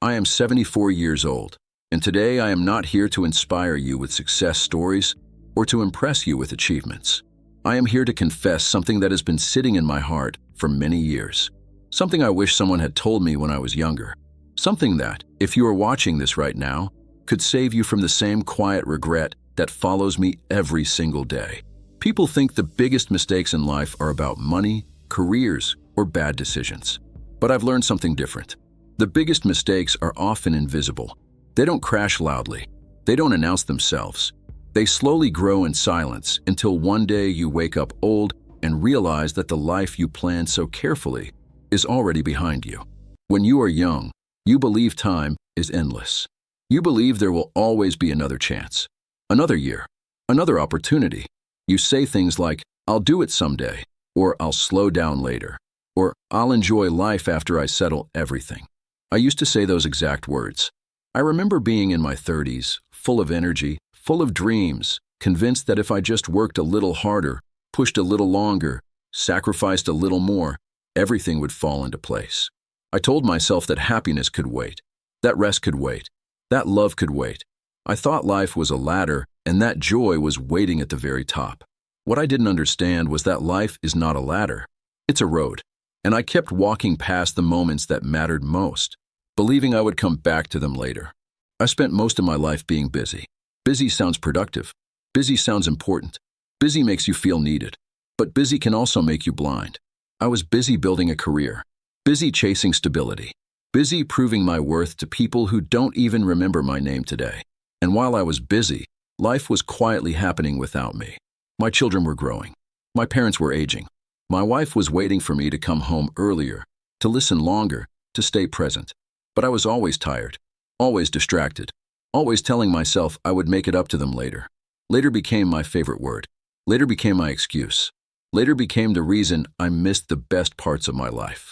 I am 74 years old, and today I am not here to inspire you with success stories or to impress you with achievements. I am here to confess something that has been sitting in my heart for many years. Something I wish someone had told me when I was younger. Something that, if you are watching this right now, could save you from the same quiet regret that follows me every single day. People think the biggest mistakes in life are about money, careers, or bad decisions. But I've learned something different. The biggest mistakes are often invisible. They don't crash loudly. They don't announce themselves. They slowly grow in silence until one day you wake up old and realize that the life you planned so carefully is already behind you. When you are young, you believe time is endless. You believe there will always be another chance, another year, another opportunity. You say things like, "I'll do it someday," or "I'll slow down later," or "I'll enjoy life after I settle everything." I used to say those exact words. I remember being in my 30s, full of energy, full of dreams, convinced that if I just worked a little harder, pushed a little longer, sacrificed a little more, everything would fall into place. I told myself that happiness could wait, that rest could wait, that love could wait. I thought life was a ladder and that joy was waiting at the very top. What I didn't understand was that life is not a ladder, it's a road. And I kept walking past the moments that mattered most, believing I would come back to them later. I spent most of my life being busy. Busy sounds productive. Busy sounds important. Busy makes you feel needed. But busy can also make you blind. I was busy building a career, busy chasing stability, busy proving my worth to people who don't even remember my name today. And while I was busy, life was quietly happening without me. My children were growing. My parents were aging. My wife was waiting for me to come home earlier, to listen longer, to stay present. But I was always tired, always distracted, always telling myself I would make it up to them later. Later became my favorite word. Later became my excuse. Later became the reason I missed the best parts of my life.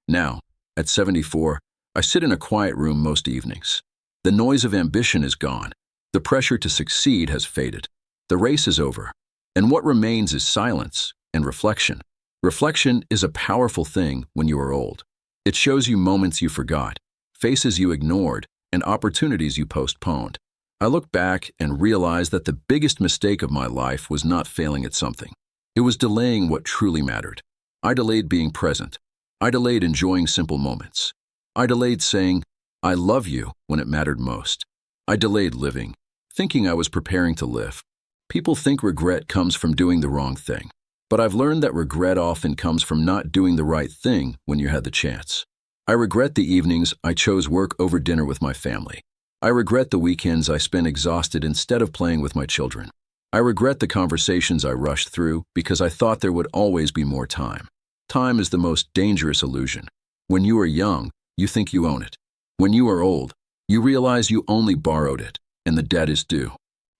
Now, at 74, I sit in a quiet room most evenings. The noise of ambition is gone. The pressure to succeed has faded. The race is over. And what remains is silence and reflection. Reflection is a powerful thing when you are old. It shows you moments you forgot, faces you ignored, and opportunities you postponed. I look back and realize that the biggest mistake of my life was not failing at something. It was delaying what truly mattered. I delayed being present. I delayed enjoying simple moments. I delayed saying, "I love you," when it mattered most. I delayed living, thinking I was preparing to live. People think regret comes from doing the wrong thing. But I've learned that regret often comes from not doing the right thing when you had the chance. I regret the evenings I chose work over dinner with my family. I regret the weekends I spent exhausted instead of playing with my children. I regret the conversations I rushed through because I thought there would always be more time. Time is the most dangerous illusion. When you are young, you think you own it. When you are old, you realize you only borrowed it, and the debt is due.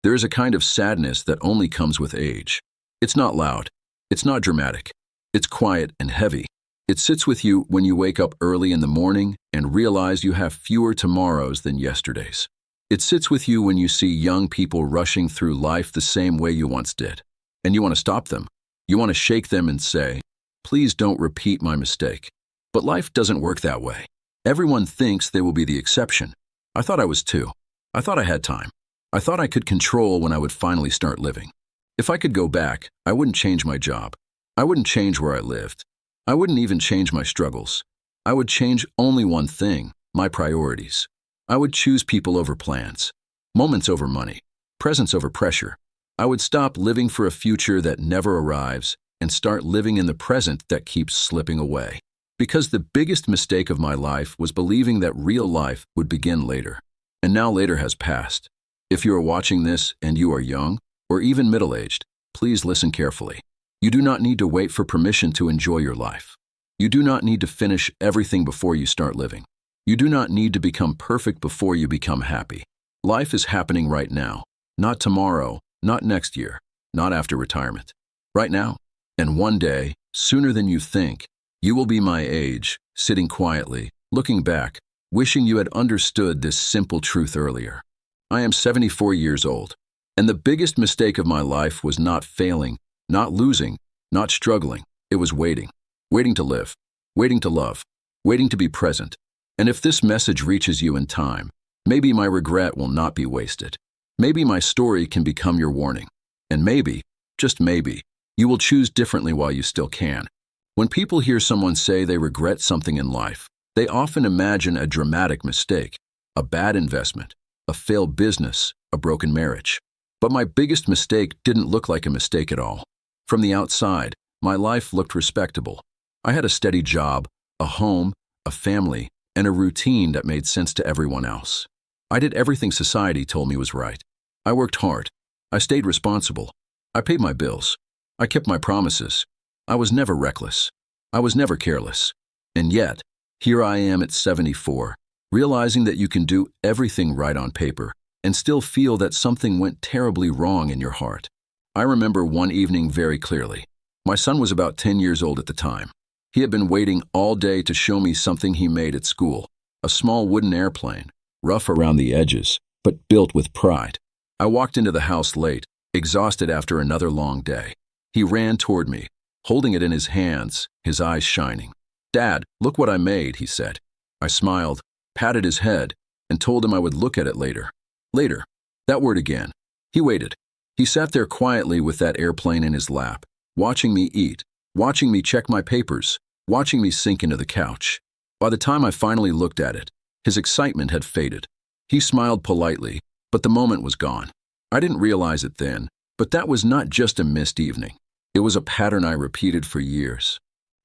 There is a kind of sadness that only comes with age. It's not loud. It's not dramatic. It's quiet and heavy. It sits with you when you wake up early in the morning and realize you have fewer tomorrows than yesterdays. It sits with you when you see young people rushing through life the same way you once did. And you want to stop them. You want to shake them and say, "Please don't repeat my mistake." But life doesn't work that way. Everyone thinks they will be the exception. I thought I was too. I thought I had time. I thought I could control when I would finally start living. If I could go back, I wouldn't change my job. I wouldn't change where I lived. I wouldn't even change my struggles. I would change only one thing, my priorities. I would choose people over plans, moments over money, presence over pressure. I would stop living for a future that never arrives and start living in the present that keeps slipping away. Because the biggest mistake of my life was believing that real life would begin later. And now later has passed. If you are watching this and you are young, or even middle-aged, please listen carefully. You do not need to wait for permission to enjoy your life. You do not need to finish everything before you start living. You do not need to become perfect before you become happy. Life is happening right now, not tomorrow, not next year, not after retirement. Right now. And one day, sooner than you think, you will be my age, sitting quietly, looking back, wishing you had understood this simple truth earlier. I am 74 years old. And the biggest mistake of my life was not failing, not losing, not struggling. It was waiting. Waiting to live. Waiting to love. Waiting to be present. And if this message reaches you in time, maybe my regret will not be wasted. Maybe my story can become your warning. And maybe, just maybe, you will choose differently while you still can. When people hear someone say they regret something in life, they often imagine a dramatic mistake, a bad investment, a failed business, a broken marriage. But my biggest mistake didn't look like a mistake at all. From the outside, my life looked respectable. I had a steady job, a home, a family, and a routine that made sense to everyone else. I did everything society told me was right. I worked hard. I stayed responsible. I paid my bills. I kept my promises. I was never reckless. I was never careless. And yet, here I am at 74, realizing that you can do everything right on paper and still feel that something went terribly wrong in your heart. I remember one evening very clearly. My son was about 10 years old at the time. He had been waiting all day to show me something he made at school, a small wooden airplane, rough around the edges, but built with pride. I walked into the house late, exhausted after another long day. He ran toward me, holding it in his hands, his eyes shining. "Dad, look what I made," he said. I smiled, patted his head, and told him I would look at it later. Later. That word again. He waited. He sat there quietly with that airplane in his lap, watching me eat, watching me check my papers, watching me sink into the couch. By the time I finally looked at it, his excitement had faded. He smiled politely, but the moment was gone. I didn't realize it then, but that was not just a missed evening. It was a pattern I repeated for years.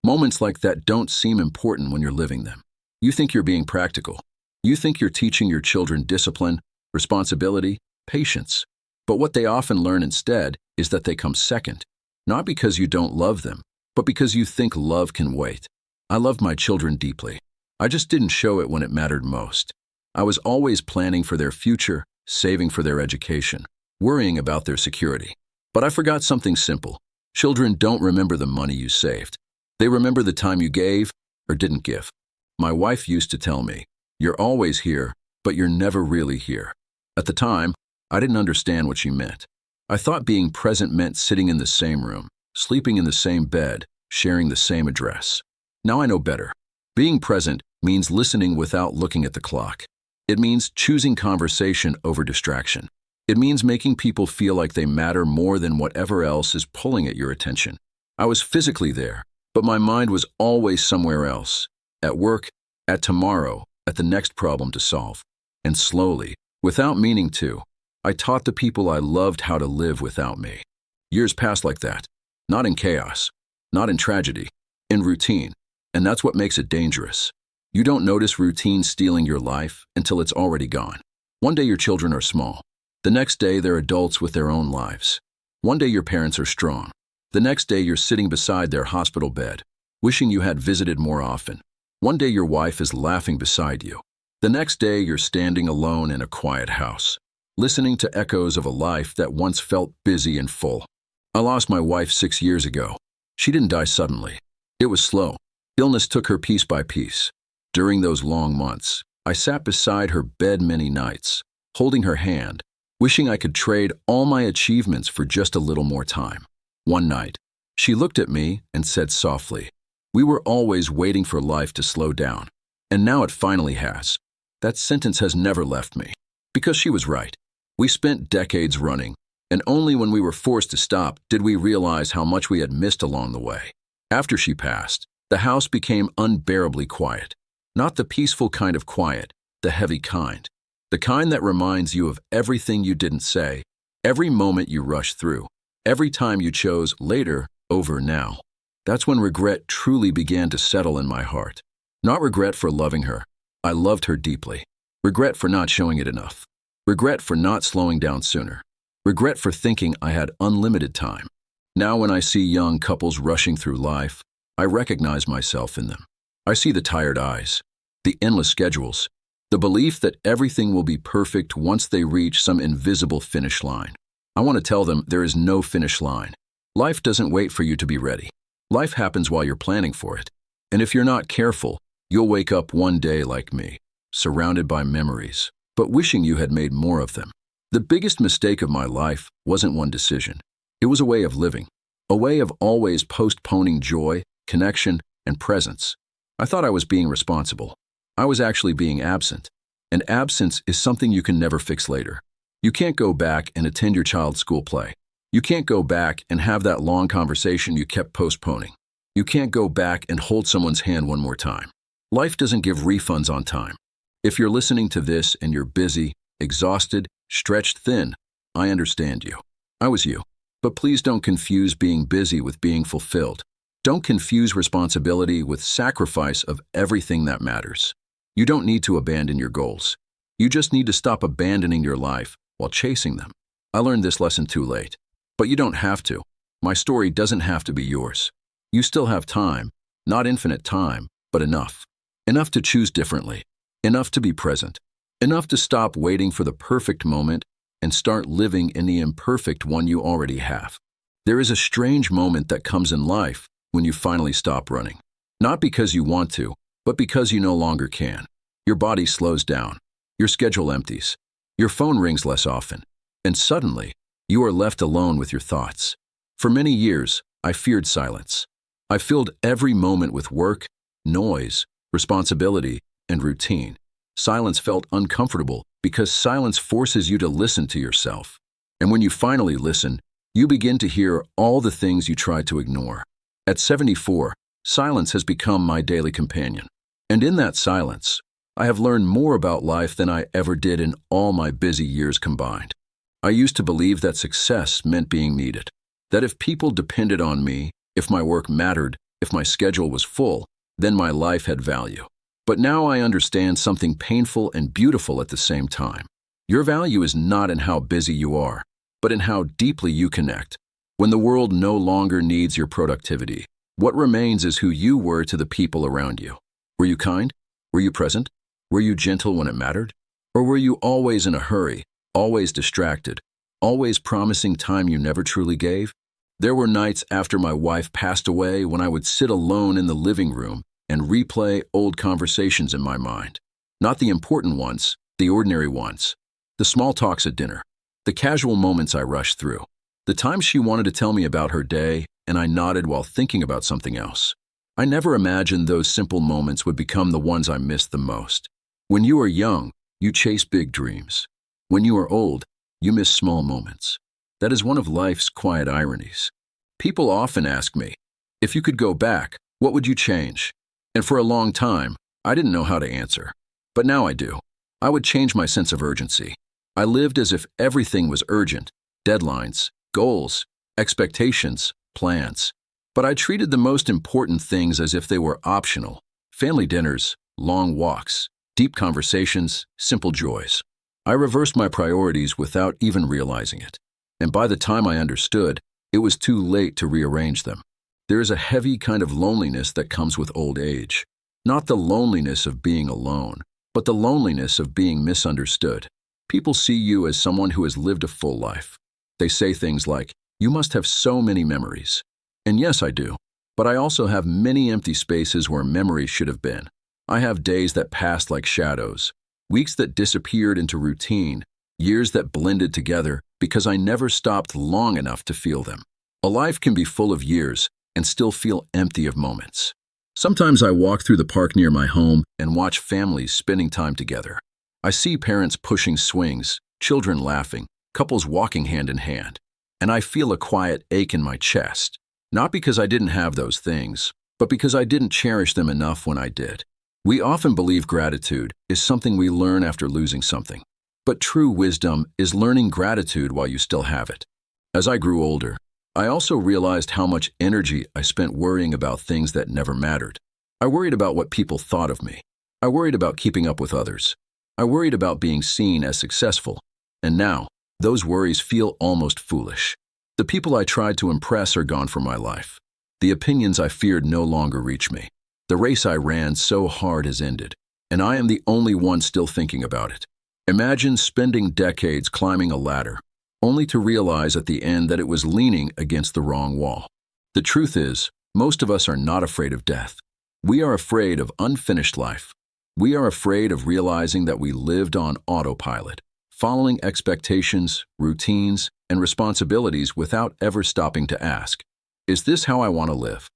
Moments like that don't seem important when you're living them. You think you're being practical. You think you're teaching your children discipline, responsibility, patience. But what they often learn instead is that they come second, not because you don't love them, but because you think love can wait. I loved my children deeply. I just didn't show it when it mattered most. I was always planning for their future, saving for their education, worrying about their security. But I forgot something simple. Children don't remember the money you saved. They remember the time you gave or didn't give. My wife used to tell me, "You're always here, but you're never really here." At the time, I didn't understand what she meant. I thought being present meant sitting in the same room, sleeping in the same bed, sharing the same address. Now I know better. Being present means listening without looking at the clock. It means choosing conversation over distraction. It means making people feel like they matter more than whatever else is pulling at your attention. I was physically there, but my mind was always somewhere else. At work, at tomorrow, at the next problem to solve. And slowly, without meaning to, I taught the people I loved how to live without me. Years passed like that. Not in chaos, not in tragedy, in routine. And that's what makes it dangerous. You don't notice routine stealing your life until it's already gone. One day your children are small. The next day they're adults with their own lives. One day your parents are strong. The next day you're sitting beside their hospital bed, wishing you had visited more often. One day your wife is laughing beside you. The next day you're standing alone in a quiet house, listening to echoes of a life that once felt busy and full. I lost my wife 6 years ago. She didn't die suddenly. It was slow. Illness took her piece by piece. During those long months, I sat beside her bed many nights, holding her hand, wishing I could trade all my achievements for just a little more time. One night, she looked at me and said softly, "We were always waiting for life to slow down, and now it finally has." That sentence has never left me, because she was right. We spent decades running, and only when we were forced to stop did we realize how much we had missed along the way. After she passed, the house became unbearably quiet. Not the peaceful kind of quiet, the heavy kind. The kind that reminds you of everything you didn't say, every moment you rushed through, every time you chose later over now. That's when regret truly began to settle in my heart. Not regret for loving her. I loved her deeply. Regret for not showing it enough. Regret for not slowing down sooner. Regret for thinking I had unlimited time. Now when I see young couples rushing through life, I recognize myself in them. I see the tired eyes, the endless schedules, the belief that everything will be perfect once they reach some invisible finish line. I want to tell them there is no finish line. Life doesn't wait for you to be ready. Life happens while you're planning for it. And if you're not careful, you'll wake up one day like me, surrounded by memories, but wishing you had made more of them. The biggest mistake of my life wasn't one decision. It was a way of living, a way of always postponing joy, connection, and presence. I thought I was being responsible. I was actually being absent. And absence is something you can never fix later. You can't go back and attend your child's school play. You can't go back and have that long conversation you kept postponing. You can't go back and hold someone's hand one more time. Life doesn't give refunds on time. If you're listening to this and you're busy, exhausted, stretched thin, I understand you. I was you. But please don't confuse being busy with being fulfilled. Don't confuse responsibility with sacrifice of everything that matters. You don't need to abandon your goals. You just need to stop abandoning your life while chasing them. I learned this lesson too late. But you don't have to. My story doesn't have to be yours. You still have time, not infinite time, but enough. Enough to choose differently. Enough to be present. Enough to stop waiting for the perfect moment and start living in the imperfect one you already have. There is a strange moment that comes in life when you finally stop running. Not because you want to, but because you no longer can. Your body slows down. Your schedule empties. Your phone rings less often. And suddenly, you are left alone with your thoughts. For many years, I feared silence. I filled every moment with work, noise, responsibility, and routine. Silence felt uncomfortable because silence forces you to listen to yourself. And when you finally listen, you begin to hear all the things you tried to ignore. At 74, silence has become my daily companion. And in that silence, I have learned more about life than I ever did in all my busy years combined. I used to believe that success meant being needed, that if people depended on me, if my work mattered, if my schedule was full, then my life had value. But now I understand something painful and beautiful at the same time. Your value is not in how busy you are, but in how deeply you connect. When the world no longer needs your productivity, what remains is who you were to the people around you. Were you kind? Were you present? Were you gentle when it mattered? Or were you always in a hurry, always distracted, always promising time you never truly gave? There were nights after my wife passed away when I would sit alone in the living room and replay old conversations in my mind. Not the important ones, the ordinary ones. The small talks at dinner. The casual moments I rushed through. The times she wanted to tell me about her day and I nodded while thinking about something else. I never imagined those simple moments would become the ones I missed the most. When you are young, you chase big dreams. When you are old, you miss small moments. That is one of life's quiet ironies. People often ask me, if you could go back, what would you change? And for a long time, I didn't know how to answer. But now I do. I would change my sense of urgency. I lived as if everything was urgent. Deadlines, goals, expectations, plans. But I treated the most important things as if they were optional. Family dinners, long walks, deep conversations, simple joys. I reversed my priorities without even realizing it. And by the time I understood, it was too late to rearrange them. There is a heavy kind of loneliness that comes with old age. Not the loneliness of being alone, but the loneliness of being misunderstood. People see you as someone who has lived a full life. They say things like, "You must have so many memories." And yes, I do. But I also have many empty spaces where memories should have been. I have days that passed like shadows, weeks that disappeared into routine, years that blended together because I never stopped long enough to feel them. A life can be full of years and still feel empty of moments. Sometimes I walk through the park near my home and watch families spending time together. I see parents pushing swings, children laughing, couples walking hand in hand, and I feel a quiet ache in my chest. Not because I didn't have those things, but because I didn't cherish them enough when I did. We often believe gratitude is something we learn after losing something. But true wisdom is learning gratitude while you still have it. As I grew older, I also realized how much energy I spent worrying about things that never mattered. I worried about what people thought of me. I worried about keeping up with others. I worried about being seen as successful. And now, those worries feel almost foolish. The people I tried to impress are gone from my life. The opinions I feared no longer reach me. The race I ran so hard has ended, and I am the only one still thinking about it. Imagine spending decades climbing a ladder, only to realize at the end that it was leaning against the wrong wall. The truth is, most of us are not afraid of death. We are afraid of unfinished life. We are afraid of realizing that we lived on autopilot, following expectations, routines, and responsibilities without ever stopping to ask, is this how I want to live?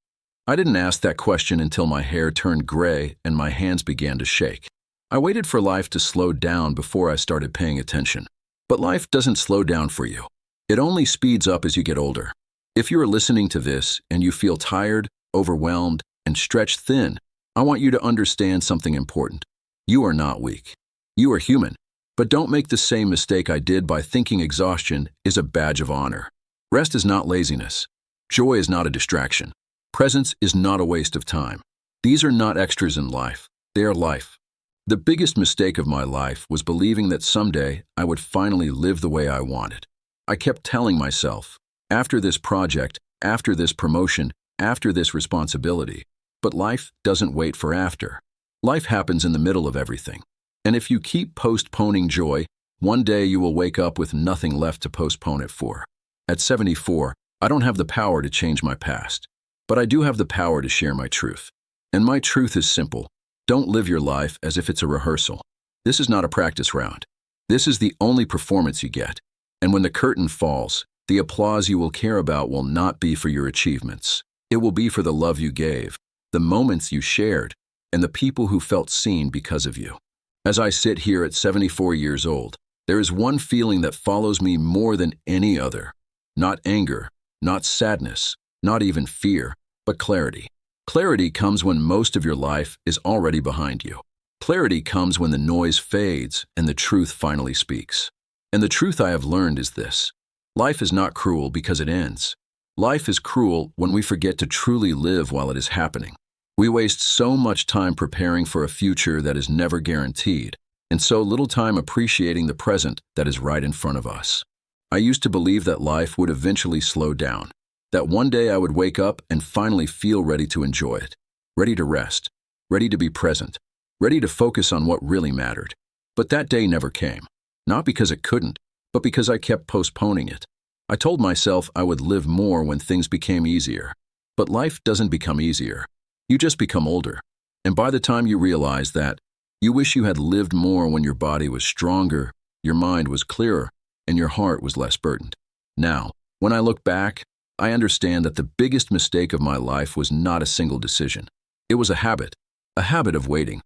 I didn't ask that question until my hair turned gray and my hands began to shake. I waited for life to slow down before I started paying attention. But life doesn't slow down for you. It only speeds up as you get older. If you are listening to this and you feel tired, overwhelmed, and stretched thin, I want you to understand something important. You are not weak. You are human. But don't make the same mistake I did by thinking exhaustion is a badge of honor. Rest is not laziness. Joy is not a distraction. Presence is not a waste of time. These are not extras in life. They are life. The biggest mistake of my life was believing that someday I would finally live the way I wanted. I kept telling myself, after this project, after this promotion, after this responsibility. But life doesn't wait for after. Life happens in the middle of everything. And if you keep postponing joy, one day you will wake up with nothing left to postpone it for. At 74, I don't have the power to change my past. But I do have the power to share my truth. And my truth is simple. Don't live your life as if it's a rehearsal. This is not a practice round. This is the only performance you get. And when the curtain falls, the applause you will care about will not be for your achievements. It will be for the love you gave, the moments you shared, and the people who felt seen because of you. As I sit here at 74 years old, there is one feeling that follows me more than any other. Not anger, not sadness, not even fear, but clarity. Clarity comes when most of your life is already behind you. Clarity comes when the noise fades and the truth finally speaks. And the truth I have learned is this. Life is not cruel because it ends. Life is cruel when we forget to truly live while it is happening. We waste so much time preparing for a future that is never guaranteed, and so little time appreciating the present that is right in front of us. I used to believe that life would eventually slow down, that one day I would wake up and finally feel ready to enjoy it, ready to rest, ready to be present, ready to focus on what really mattered. But that day never came, not because it couldn't, but because I kept postponing it. I told myself I would live more when things became easier. But life doesn't become easier. You just become older. And by the time you realize that, you wish you had lived more when your body was stronger, your mind was clearer, and your heart was less burdened. Now, when I look back, I understand that the biggest mistake of my life was not a single decision. It was a habit of waiting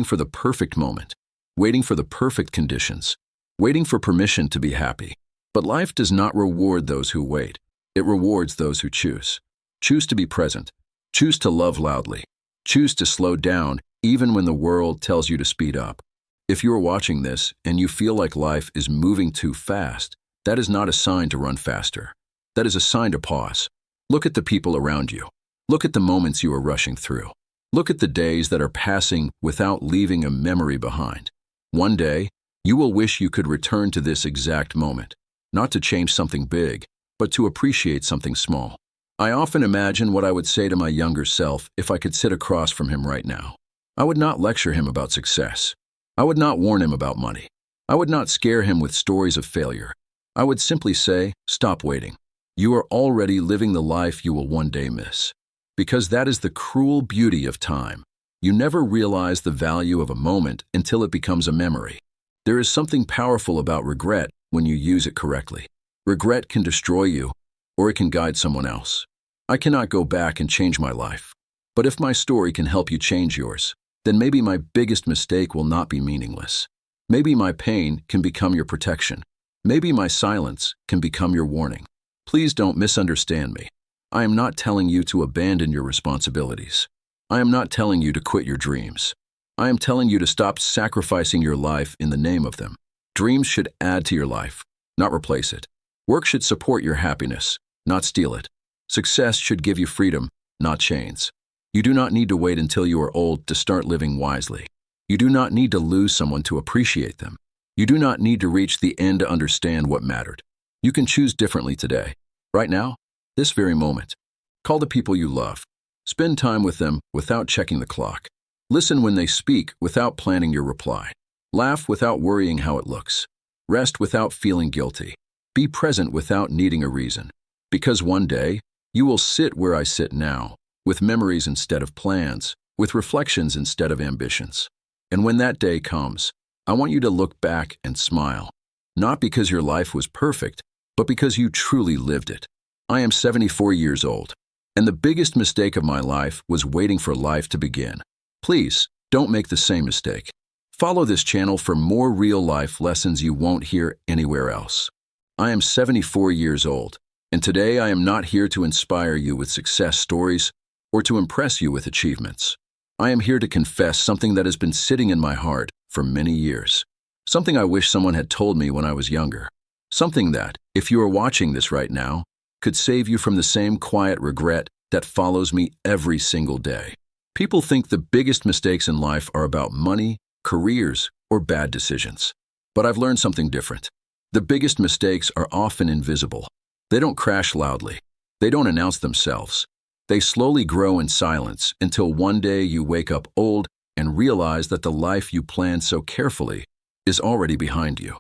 for the perfect moment, waiting for the perfect conditions, waiting for permission to be happy. But life does not reward those who wait. It rewards those who choose. Choose to be present. Choose to love loudly. Choose to slow down even when the world tells you to speed up. If you are watching this and you feel like life is moving too fast, that is not a sign to run faster. That is a sign to pause. Look at the people around you. Look at the moments you are rushing through. Look at the days that are passing without leaving a memory behind. One day, you will wish you could return to this exact moment, not to change something big, but to appreciate something small. I often imagine what I would say to my younger self if I could sit across from him right now. I would not lecture him about success. I would not warn him about money. I would not scare him with stories of failure. I would simply say, stop waiting. You are already living the life you will one day miss. Because that is the cruel beauty of time. You never realize the value of a moment until it becomes a memory. There is something powerful about regret when you use it correctly. Regret can destroy you, or it can guide someone else. I cannot go back and change my life. But if my story can help you change yours, then maybe my biggest mistake will not be meaningless. Maybe my pain can become your protection. Maybe my silence can become your warning. Please don't misunderstand me. I am not telling you to abandon your responsibilities. I am not telling you to quit your dreams. I am telling you to stop sacrificing your life in the name of them. Dreams should add to your life, not replace it. Work should support your happiness, not steal it. Success should give you freedom, not chains. You do not need to wait until you are old to start living wisely. You do not need to lose someone to appreciate them. You do not need to reach the end to understand what mattered. You can choose differently today. Right now, this very moment. Call the people you love. Spend time with them without checking the clock. Listen when they speak without planning your reply. Laugh without worrying how it looks. Rest without feeling guilty. Be present without needing a reason. Because one day, you will sit where I sit now, with memories instead of plans, with reflections instead of ambitions. And when that day comes, I want you to look back and smile. Not because your life was perfect, but because you truly lived it. I am 74 years old, and the biggest mistake of my life was waiting for life to begin. Please, don't make the same mistake. Follow this channel for more real-life lessons you won't hear anywhere else. I am 74 years old, and today I am not here to inspire you with success stories or to impress you with achievements. I am here to confess something that has been sitting in my heart for many years. Something I wish someone had told me when I was younger. Something that, if you are watching this right now, could save you from the same quiet regret that follows me every single day. People think the biggest mistakes in life are about money, careers, or bad decisions. But I've learned something different. The biggest mistakes are often invisible. They don't crash loudly. They don't announce themselves. They slowly grow in silence until one day you wake up old and realize that the life you planned so carefully is already behind you.